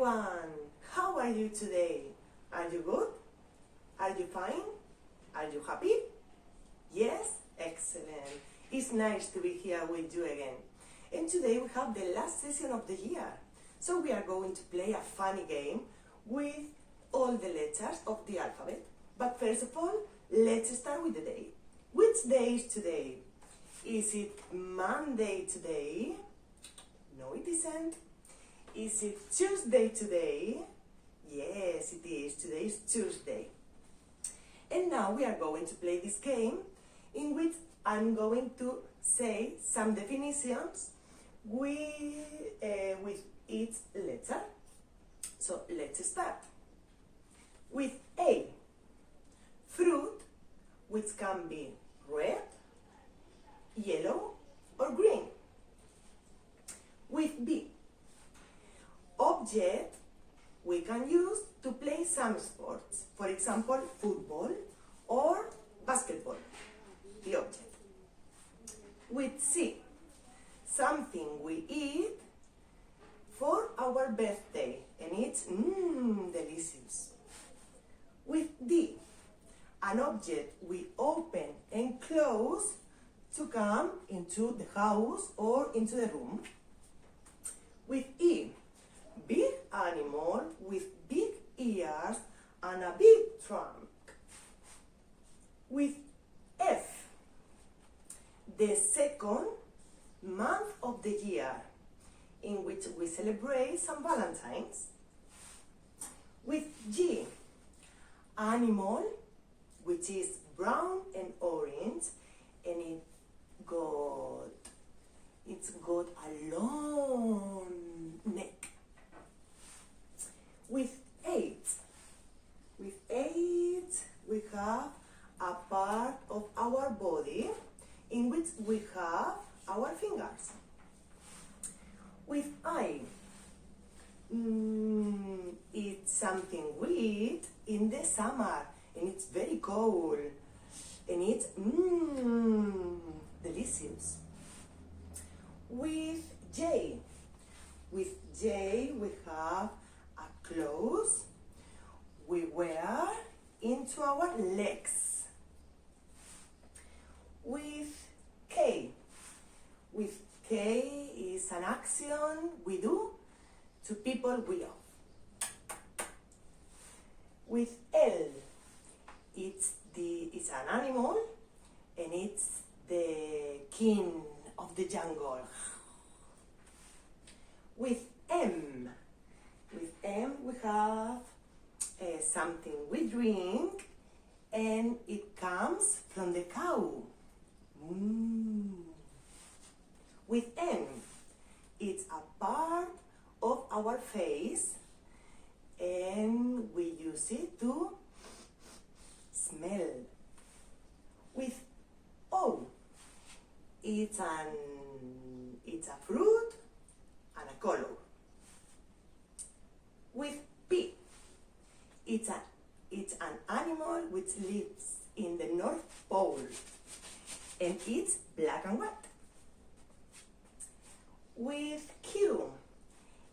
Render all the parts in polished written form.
everyone! How are you today? Are you good? Are you fine? Are you happy? Yes? Excellent! It's nice to be here with you again. And today we have the last session of the year. So we are going to play a funny game with all the letters of the alphabet. But first of all, let's start with the day. Which day is today? Is it Monday today? No, it isn't. Is it Tuesday today? Yes, it is. Today is Tuesday. And now we are going to play this game in which I'm going to say some definitions with each letter. So let's start. With A, fruit, which can be red, yellow, or green. With B, object we can use to play some sports, for example, football or basketball, the object. With C, something we eat for our birthday, and it's delicious. With D, an object we open and close to come into the house or into the room. With E, big animal with big ears and a big trunk. With F, the second month of the year in which we celebrate St. Valentine's. With G, animal, which is brown and orange, and it's got a long neck. With eight, we have a part of our body in which we have our fingers. With I, it's something we eat in the summer, and it's very cold, and it's delicious. With J, we have a clothes we wear into our legs. With K is an action we do to people we love. With L, it's an animal, and it's the king of the jungle. With M we have something we drink, and it comes from the cow. With N, it's a part of our face, and we use it to smell. With O, it's a fruit and a color. With P, it's an animal which lives in the North Pole, and it's black and white. With Q,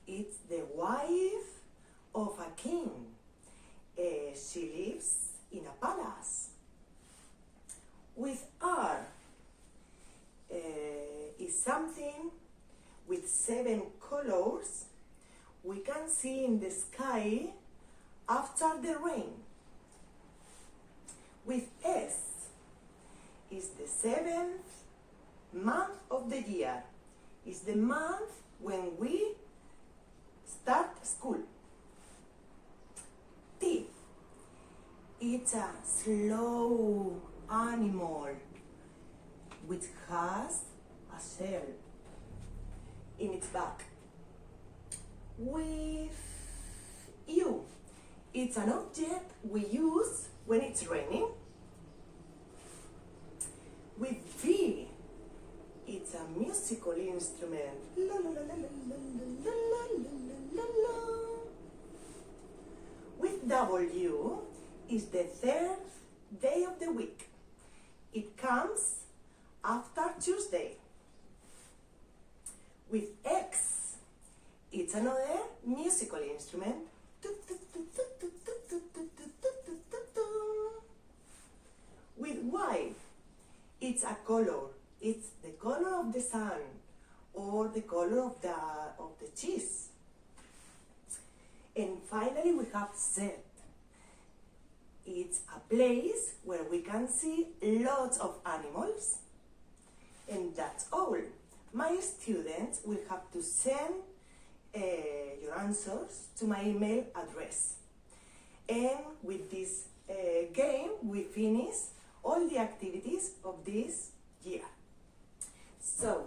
it's the wife of a king. She lives in a palace. With R, is something with 7 colors we can see in the sky after the rain. With S, is the 7th month of the year. It's the month when we start school. T, it's a slow animal which has a shell in its back. With U, it's an object we use when it's raining. With V, it's a musical instrument. La, la, la, la, la, la, la, la, la, la. With W, is the 3rd day of the week. It comes after Tuesday. With X, it's another musical instrument. With white, it's a color. It's the color of the sun or the color of the cheese. And finally, we have Z. It's a place where we can see lots of animals. And that's all. My students will have to send your answers to my email address. And with this game, we finish all the activities of this year. So,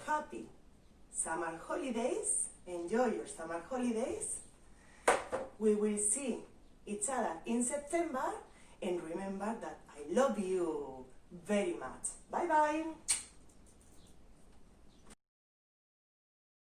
happy summer holidays. Enjoy your summer holidays. We will see each other in September. And remember that I love you very much. Bye bye.